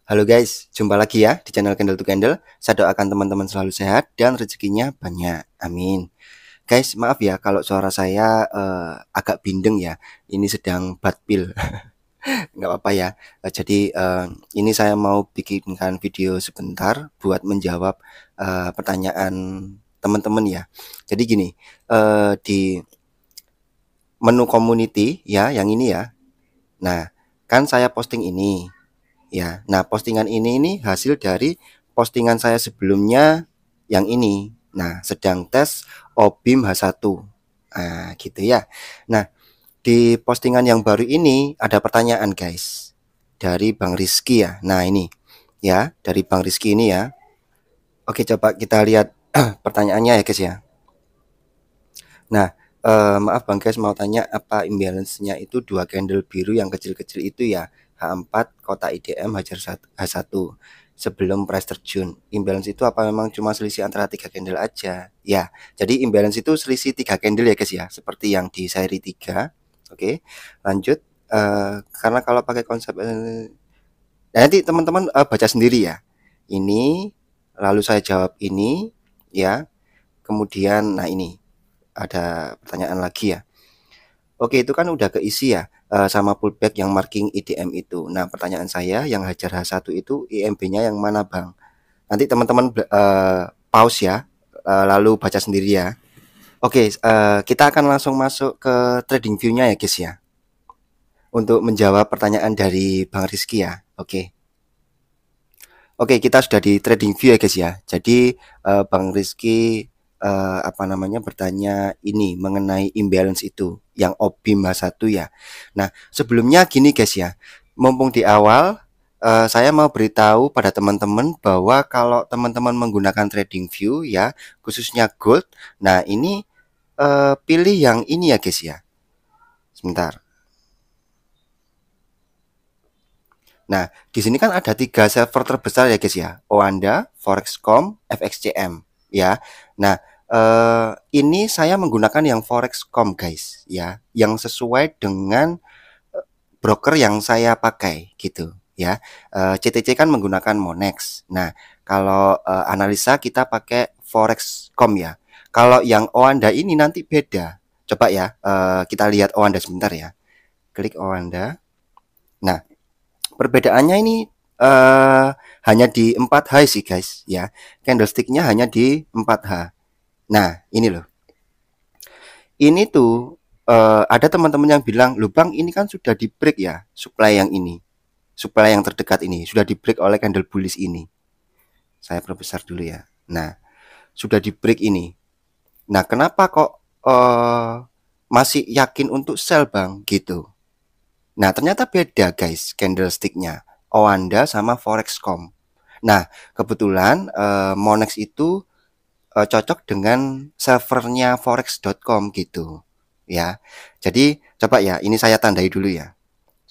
Halo guys, jumpa lagi ya di channel Candle to Candle. Saya doakan teman-teman selalu sehat dan rezekinya banyak. Amin. Guys, maaf ya kalau suara saya agak bindeng ya. Ini sedang bad pill. Nggak apa-apa ya. Jadi ini saya mau bikinkan video sebentar buat menjawab pertanyaan teman-teman ya. Jadi gini, di menu community ya, yang ini ya. Nah, kan saya posting ini. Ya, nah postingan ini hasil dari postingan saya sebelumnya yang ini. Nah, sedang tes OBIM H1. Nah, gitu ya. Nah, di postingan yang baru ini ada pertanyaan guys. Dari Bang Rizky ya. Nah, ini ya, dari Bang Rizky ini ya. Oke, coba kita lihat pertanyaannya ya guys ya. Nah, maaf Bang guys mau tanya apa imbalance-nya itu dua candle biru yang kecil-kecil itu ya. H4 kotak IDM H1 sebelum price terjun. Imbalance itu apa memang cuma selisih antara 3 candle aja? Ya, jadi imbalance itu selisih 3 candle ya guys ya, seperti yang di seri 3. Oke, lanjut. Karena kalau pakai konsep nah nanti teman-teman baca sendiri ya. Ini lalu saya jawab ini ya. Kemudian nah ini ada pertanyaan lagi ya. Oke, itu kan udah keisi ya, sama pullback yang marking IDM itu. Nah, pertanyaan saya yang hajar H1 itu IMB-nya yang mana, Bang? Nanti teman-teman pause ya, lalu baca sendiri ya. Oke, kita akan langsung masuk ke trading view-nya ya, guys ya. Untuk menjawab pertanyaan dari Bang Rizky ya. Oke. Oke, kita sudah di trading view ya, guys ya. Jadi Bang Rizky apa namanya bertanya ini mengenai imbalance itu yang OBIM H1 ya. Nah, sebelumnya gini guys ya. Mumpung di awal saya mau beritahu pada teman-teman bahwa kalau teman-teman menggunakan trading view ya, khususnya gold. Nah, ini pilih yang ini ya guys ya. Sebentar. Nah, di sini kan ada 3 server terbesar ya guys ya. Oanda, Forexcom, FXCM ya. Nah, ini saya menggunakan yang Forexcom guys ya, yang sesuai dengan broker yang saya pakai gitu ya. CTC kan menggunakan Monex. Nah, kalau analisa kita pakai Forexcom ya. Kalau yang Oanda ini nanti beda. Coba ya, kita lihat Oanda sebentar ya. Klik Oanda. Nah, perbedaannya ini hanya di 4H sih guys ya. Candlesticknya hanya di 4H. Nah, ini loh. Ini tuh ada teman-teman yang bilang, "Loh Bang, ini kan sudah di break ya, supply yang ini. Supply yang terdekat ini sudah di break oleh candle bullish ini." Saya perbesar dulu ya. Nah, sudah di break ini. Nah, kenapa kok masih yakin untuk sell Bang gitu? Nah, ternyata beda guys candlesticknya. Oanda sama Forexcom. Nah, kebetulan Monex itu cocok dengan servernya forex.com gitu ya. Jadi coba ya, ini saya tandai dulu ya.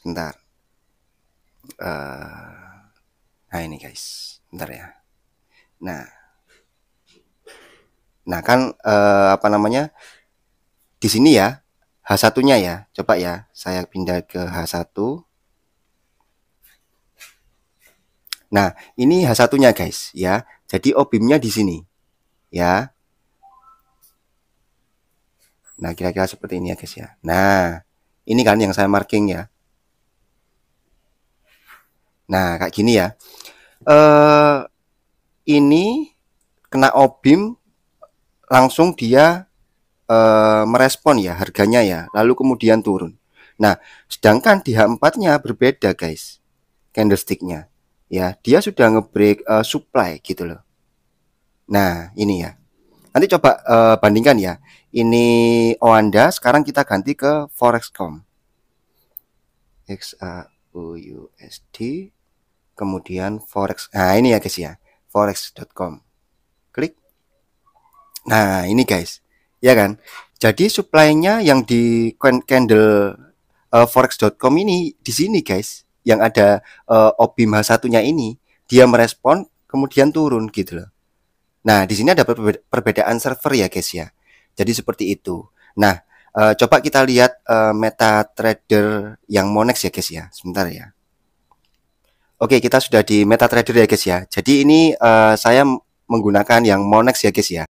Sebentar. Nah ini guys, bentar ya. Nah, nah kan apa namanya di sini ya H1-nya ya. Coba ya, saya pindah ke H1. Nah, ini H1-nya guys ya. Jadi OBIM-nya di sini ya. Nah, kira-kira seperti ini ya guys ya. Nah, ini kan yang saya marking ya. Nah, kayak gini ya. Eh ini kena OBIM langsung dia merespon ya harganya ya, lalu kemudian turun. Nah, sedangkan di H4-nya berbeda guys, candlestick-nya. Ya, dia sudah ngebreak supply gitu loh. Nah, ini ya. Nanti coba bandingkan ya. Ini Oanda, sekarang kita ganti ke Forexcom. XAUUSD, kemudian Forex. Nah, ini ya guys ya. Forex.com. Klik. Nah, ini guys. Ya kan? Jadi supply-nya yang di candle forex.com ini di sini guys, yang ada OBIM H1-nya ini, dia merespon kemudian turun gitu loh. Nah, di sini ada perbedaan server ya guys ya. Jadi seperti itu. Nah, coba kita lihat MetaTrader yang Monex ya guys ya. Sebentar ya. Oke, kita sudah di MetaTrader ya guys ya. Jadi ini saya menggunakan yang Monex ya guys ya.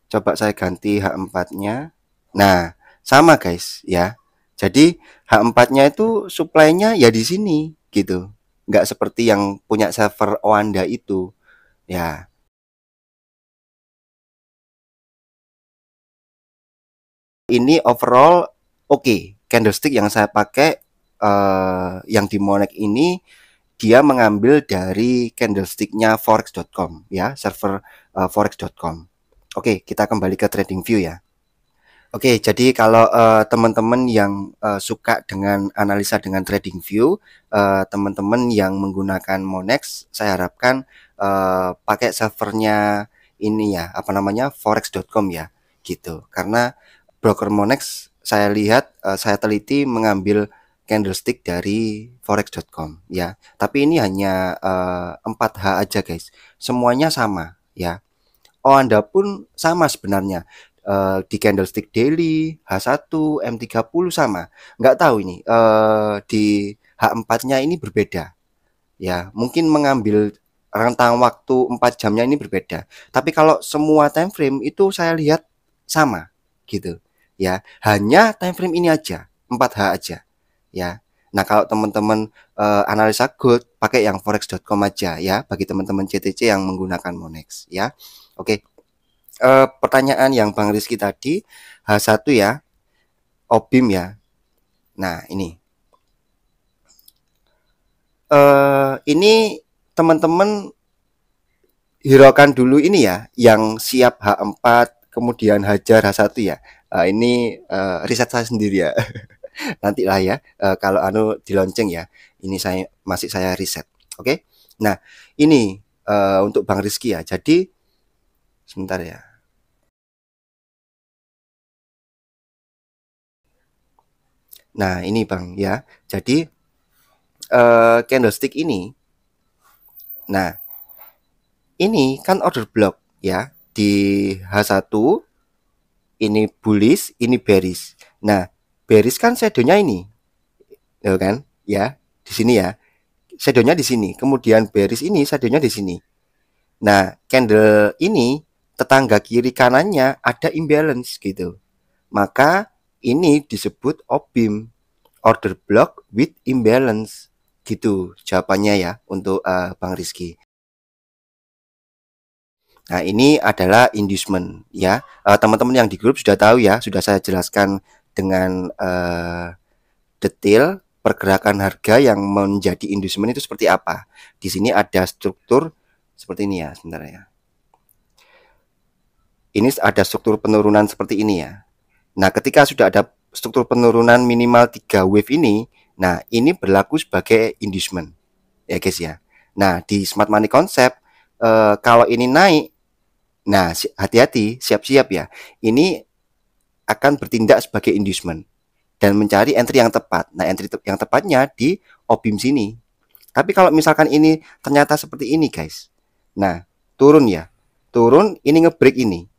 Coba saya ganti H4-nya. Nah, sama guys ya. Jadi H4-nya itu supply-nya ya di sini gitu. Nggak seperti yang punya server Oanda itu. Ya, ini overall oke. Candlestick yang saya pakai yang di Monex ini dia mengambil dari candlesticknya forex.com ya, server forex.com. Oke, kita kembali ke TradingView ya. Oke, jadi kalau teman-teman yang suka dengan analisa dengan TradingView, teman-teman yang menggunakan Monex, saya harapkan pakai servernya ini ya, apa namanya, forex.com ya, gitu. Karena broker Monex saya lihat, saya teliti mengambil candlestick dari forex.com ya. Tapi ini hanya 4H aja guys. Semuanya sama ya. Oh, Anda pun sama sebenarnya. Di candlestick daily, H1, M30 sama. Nggak tahu ini di H4-nya ini berbeda. Ya, mungkin mengambil rentang waktu 4 jamnya ini berbeda. Tapi kalau semua time frame itu saya lihat sama gitu. Ya, hanya time frame ini aja, 4H aja. Ya. Nah, kalau teman-teman analisa gold pakai yang forex.com aja ya bagi teman-teman CTC yang menggunakan Monex ya. Oke, pertanyaan yang Bang Rizky tadi H1 ya, OBIM ya. Nah, ini teman-teman hiraukan dulu ini ya, yang siap H4 kemudian hajar H1 ya. Ini riset saya sendiri ya. Nanti lah ya, kalau di launching ya. Ini saya riset. Oke. Nah, ini untuk Bang Rizky ya. Jadi sebentar ya. Nah, ini Bang ya. Jadi candlestick ini. Nah, ini kan order block ya. Di H1 ini bullish, ini bearish. Nah, bearish kan shadownya ini, ya kan? Ya, di sini ya. Shadownya di sini. Kemudian bearish ini shadownya di sini. Nah, candle ini tetangga kiri kanannya ada imbalance gitu. Maka ini disebut OBIM, order block with imbalance. Gitu jawabannya ya untuk Bang Rizky. Nah, ini adalah inducement ya. Teman-teman yang di grup sudah tahu ya, sudah saya jelaskan dengan detail pergerakan harga yang menjadi inducement itu seperti apa. Di sini ada struktur seperti ini ya, sebentar ya. Ini ada struktur penurunan seperti ini ya. Nah, ketika sudah ada struktur penurunan minimal 3 wave ini, nah ini berlaku sebagai inducement ya guys ya. Nah, di Smart Money Concept kalau ini naik, nah hati-hati, siap-siap ya. Ini akan bertindak sebagai inducement dan mencari entry yang tepat. Nah, entry yang tepatnya di OBIM sini. Tapi kalau misalkan ini ternyata seperti ini, guys. Nah, turun ya. Turun, ini ngebreak ini.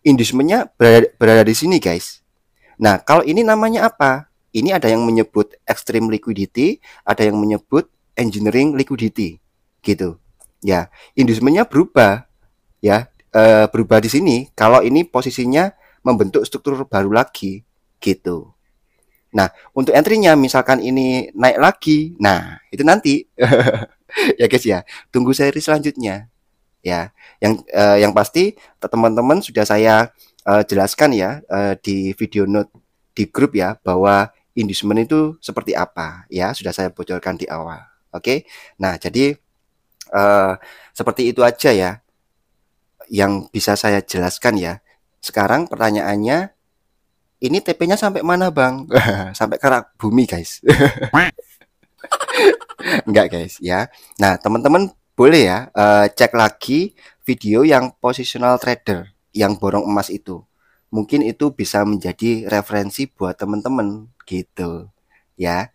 Inducementnya berada di sini, guys. Nah, kalau ini namanya apa? Ini ada yang menyebut extreme liquidity, ada yang menyebut engineering liquidity. Gitu. Ya, inducementnya berubah ya, berubah di sini kalau ini posisinya membentuk struktur baru lagi gitu. Nah, untuk entry-nya misalkan ini naik lagi, nah itu nanti ya guys ya, tunggu seri selanjutnya ya. Yang pasti teman-teman sudah saya jelaskan ya di video note di grup ya bahwa inducement itu seperti apa ya, sudah saya bocorkan di awal. Oke. Nah, jadi seperti itu aja ya yang bisa saya jelaskan ya. Sekarang pertanyaannya, ini TP-nya sampai mana Bang? Sampai kerak bumi guys. Enggak guys ya. Nah, teman-teman boleh ya cek lagi video yang positional trader yang borong emas itu. Mungkin itu bisa menjadi referensi buat teman-teman gitu ya.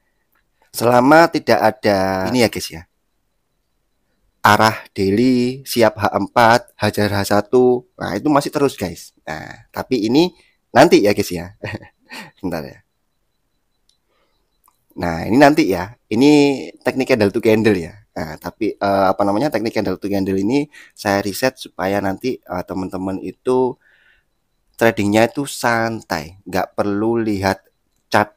Selama tidak ada ini ya guys ya. Arah daily siap H4, hajar H1. Nah, itu masih terus guys. Nah, tapi ini nanti ya guys ya. Sebentar ya. Nah, ini nanti ya, ini teknik candle to candle ya. Nah, tapi apa namanya, teknik candle to candle ini saya riset supaya nanti teman-teman itu tradingnya itu santai, nggak perlu lihat chart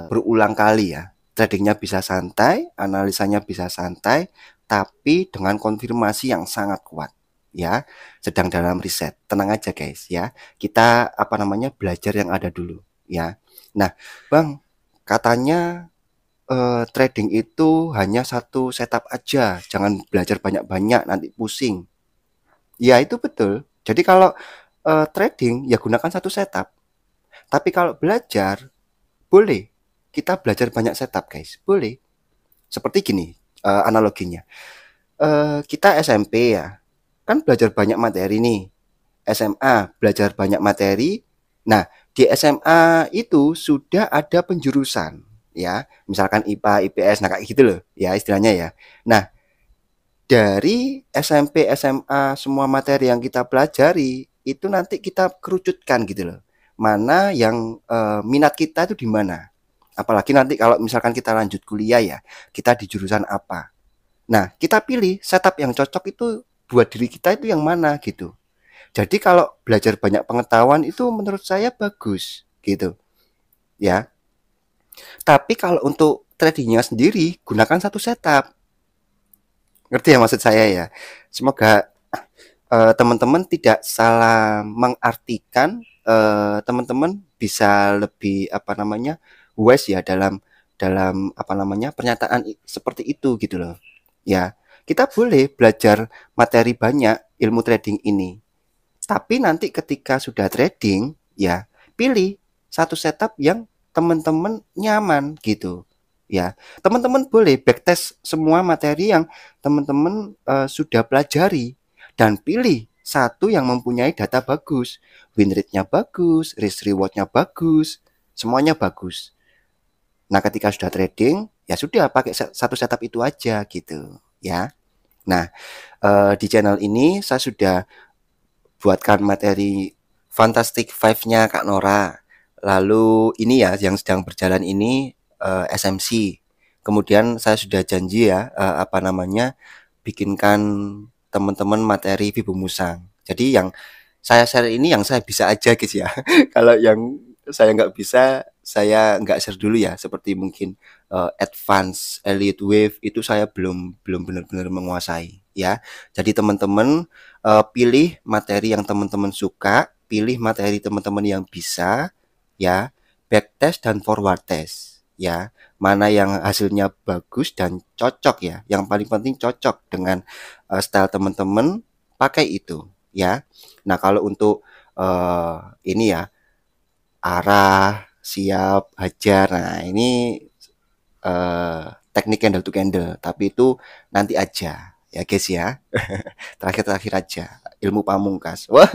berulang kali ya. Tradingnya bisa santai, analisanya bisa santai, tapi dengan konfirmasi yang sangat kuat ya. Sedang dalam riset, tenang aja guys ya. Kita apa namanya, belajar yang ada dulu ya. Nah, Bang, katanya trading itu hanya satu setup aja, jangan belajar banyak-banyak nanti pusing. Ya itu betul. Jadi kalau trading ya gunakan satu setup. Tapi kalau belajar boleh kita belajar banyak setup guys, boleh. Seperti gini analoginya. Kita SMP ya, kan belajar banyak materi nih. SMA belajar banyak materi. Nah, di SMA itu sudah ada penjurusan ya, misalkan IPA, IPS, nah kayak gitu loh ya istilahnya ya. Nah, dari SMP, SMA semua materi yang kita pelajari itu nanti kita kerucutkan gitu loh. Mana yang minat kita itu di mana? Apalagi nanti kalau misalkan kita lanjut kuliah ya, kita di jurusan apa. Nah, kita pilih setup yang cocok itu buat diri kita itu yang mana gitu. Jadi kalau belajar banyak pengetahuan itu menurut saya bagus gitu ya. Tapi kalau untuk tradingnya sendiri gunakan satu setup. Ngerti ya maksud saya ya. Semoga teman-teman tidak salah mengartikan, teman-teman bisa lebih apa namanya, wise ya dalam dalam apa namanya, pernyataan seperti itu gitu loh. Ya, kita boleh belajar materi banyak ilmu trading ini. Tapi nanti ketika sudah trading, ya pilih satu setup yang teman-teman nyaman gitu. Ya, teman-teman boleh backtest semua materi yang teman-teman sudah pelajari dan pilih satu yang mempunyai data bagus, win rate-nya bagus, risk reward-nya bagus, semuanya bagus. Nah, ketika sudah trading, ya sudah pakai satu setup itu aja gitu, ya. Nah, di channel ini saya sudah buatkan materi Fantastic Five-nya Kak Nora. Lalu ini ya yang sedang berjalan ini SMC. Kemudian saya sudah janji ya apa namanya, bikinkan teman-teman materi Vibu Musang. Jadi yang saya share ini yang saya bisa aja guys ya. Kalau yang saya nggak bisa, saya nggak share dulu ya. Seperti mungkin advance, elite wave itu saya belum belum benar-benar menguasai ya. Jadi teman-teman pilih materi yang teman-teman suka, pilih materi teman-teman yang bisa ya, backtest dan forward test ya. Mana yang hasilnya bagus dan cocok ya. Yang paling penting cocok dengan style teman-teman, pakai itu ya. Nah, kalau untuk ini ya, arah, siap, hajar. Nah, ini teknik candle to candle, tapi itu nanti aja ya guys ya. Terakhir-terakhir aja, ilmu pamungkas. Wah,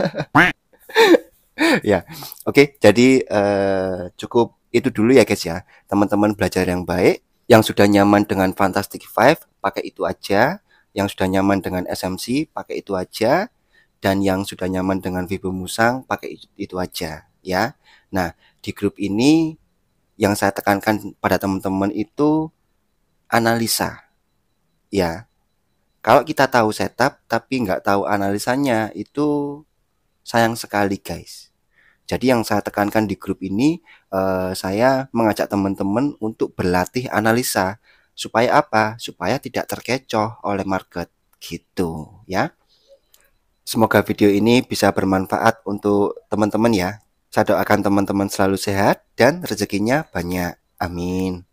ya. Oke, jadi cukup itu dulu ya guys ya. Teman-teman belajar yang baik, yang sudah nyaman dengan Fantastic Five, pakai itu aja. Yang sudah nyaman dengan SMC, pakai itu aja. Dan yang sudah nyaman dengan Vibo Musang, pakai itu aja ya. Nah, di grup ini yang saya tekankan pada teman-teman itu analisa ya. Kalau kita tahu setup tapi nggak tahu analisanya, itu sayang sekali guys. Jadi yang saya tekankan di grup ini, saya mengajak teman-teman untuk berlatih analisa. Supaya apa? Supaya tidak terkecoh oleh market gitu ya. Semoga video ini bisa bermanfaat untuk teman-teman ya. Saya doakan teman-teman selalu sehat dan rezekinya banyak. Amin.